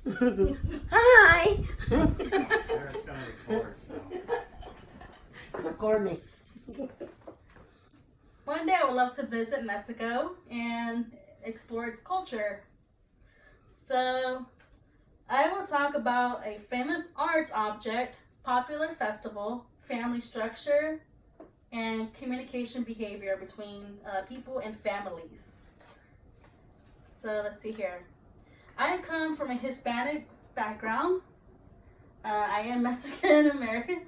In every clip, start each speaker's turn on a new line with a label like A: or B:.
A: Hi.
B: Sure, it's gonna record, so.
A: It's recording.
C: One day I would love to visit Mexico and explore its culture. So I will talk about a famous arts object, popular festival, family structure, and communication behavior between people and families. So let's see here. I come from a Hispanic background. I am Mexican American,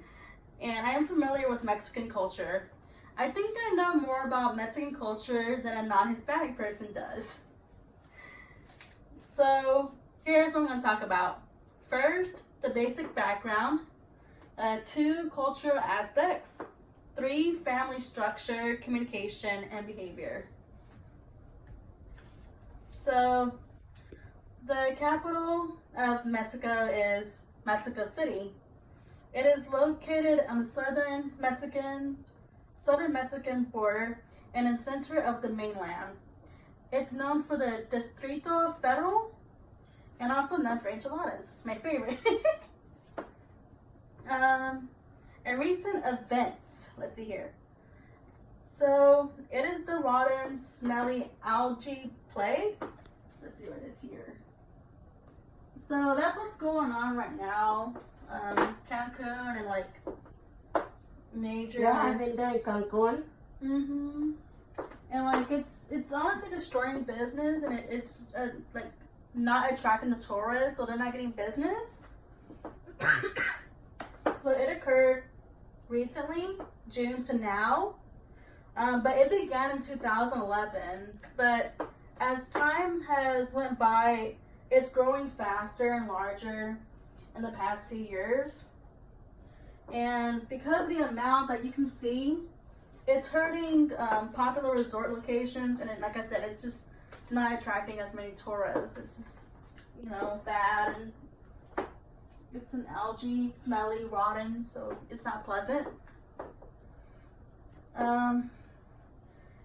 C: and I am familiar with Mexican culture. I think I know more about Mexican culture than a non-Hispanic person does. So here's what I'm going to talk about. First, the basic background. 2, cultural aspects. 3, family structure, communication, and behavior. So the capital of Mexico is Mexico City. It is located on the southern Mexican border and in the center of the mainland. It's known for the Distrito Federal and also known for enchiladas, my favorite. A recent event, let's see here. So it is the rotten, smelly algae plague. Let's see what it is here. So that's what's going on right now. Cancun and like major.
A: Yeah, I've been there in Cancun.
C: And like it's honestly destroying business, and it's like not attracting the tourists, so they're not getting business. So it occurred recently, June to now, but it began in 2011. But as time has went by, it's growing faster and larger in the past few years. And because of the amount that you can see, it's hurting popular resort locations, and like I said, it's just not attracting as many tourists. It's just, bad, and it's an algae, smelly, rotten, so it's not pleasant.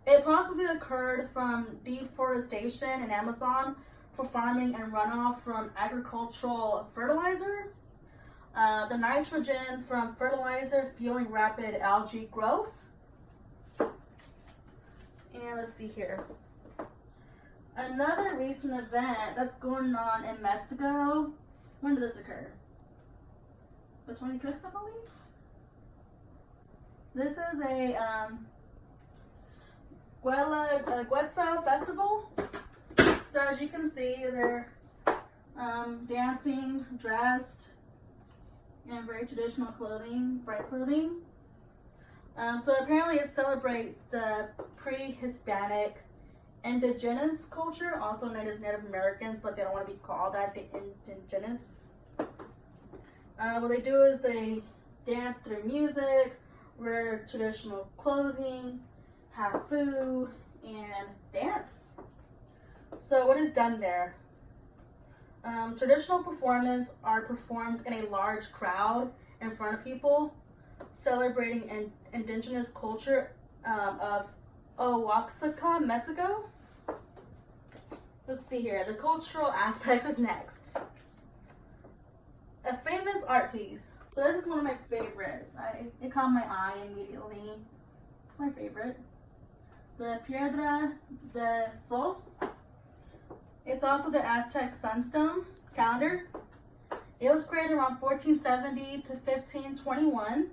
C: It possibly occurred from deforestation in Amazon for farming and runoff from agricultural fertilizer. The nitrogen from fertilizer fueling rapid algae growth. And let's see here. Another recent event that's going on in Mexico. When did this occur? The 26th, I believe? This is a Quetzal festival. So as you can see, they're dancing, dressed in very traditional clothing, bright clothing. So apparently it celebrates the pre-Hispanic indigenous culture, also known as Native Americans, but they don't want to be called that, the indigenous. What they do is they dance through music, wear traditional clothing, have food, and dance. So what is done there? Traditional performances are performed in a large crowd in front of people, celebrating an indigenous culture of Oaxaca, Mexico. Let's see here. The cultural aspects is next. A famous art piece. So this is one of my favorites. It caught my eye immediately. It's my favorite. The Piedra del Sol. It's also the Aztec sunstone calendar. It was created around 1470 to 1521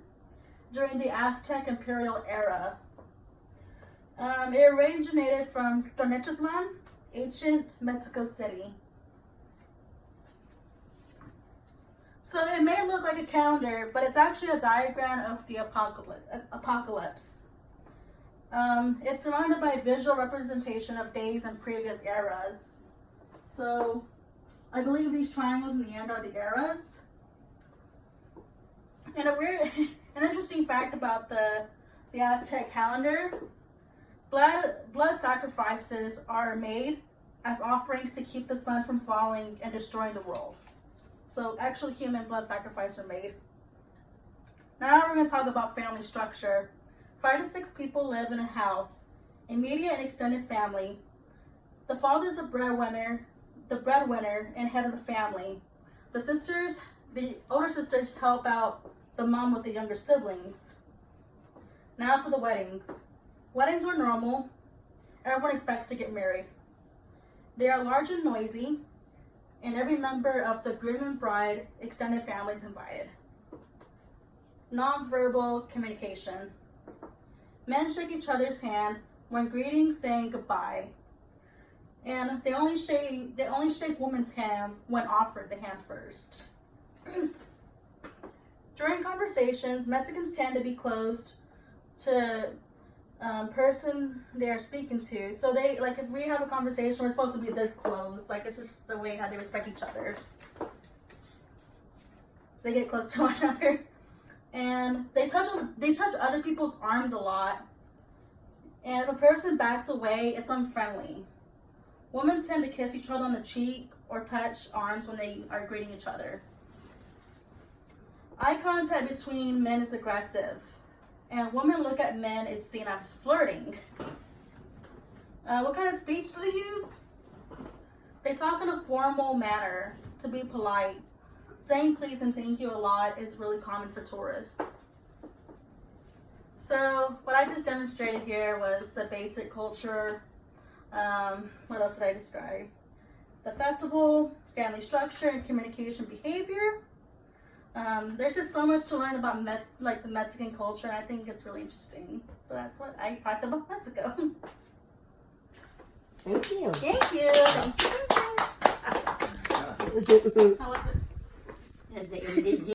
C: during the Aztec imperial era. It originated from Tenochtitlan, ancient Mexico City. So it may look like a calendar, but it's actually a diagram of the apocalypse. It's surrounded by a visual representation of days in previous eras. So I believe these triangles in the end are the eras. And an interesting fact about the Aztec calendar, blood sacrifices are made as offerings to keep the sun from falling and destroying the world. So actually human blood sacrifices are made. Now we're going to talk about family structure. 5 to 6 people live in a house, immediate and extended family. The father is the breadwinner and head of the family. The older sisters help out the mom with the younger siblings. Now for the weddings. Weddings are normal. Everyone expects to get married. They are large and noisy, and every member of the groom and bride extended family is invited. Non-verbal communication. Men shake each other's hand when greeting, saying goodbye. And they only shake women's hands when offered the hand first. During conversations, Mexicans tend to be closed to person they are speaking to. So they, like, if we have a conversation, we're supposed to be this close. Like, it's just the way how they respect each other. They get close to one another. And they touch other people's arms a lot. And if a person backs away, it's unfriendly. Women tend to kiss each other on the cheek or touch arms when they are greeting each other. Eye contact between men is aggressive, and women look at men as seen as flirting. What kind of speech do they use? They talk in a formal manner to be polite. Saying please and thank you a lot is really common for tourists. So what I just demonstrated here was the basic culture. What else did I describe? The festival, family structure, and communication behavior. There's just so much to learn about the Mexican culture, and I think it's really interesting. So that's what I talked about Mexico.
A: Thank you.
C: Thank you. Thank you. How was it?
D: As the indigenous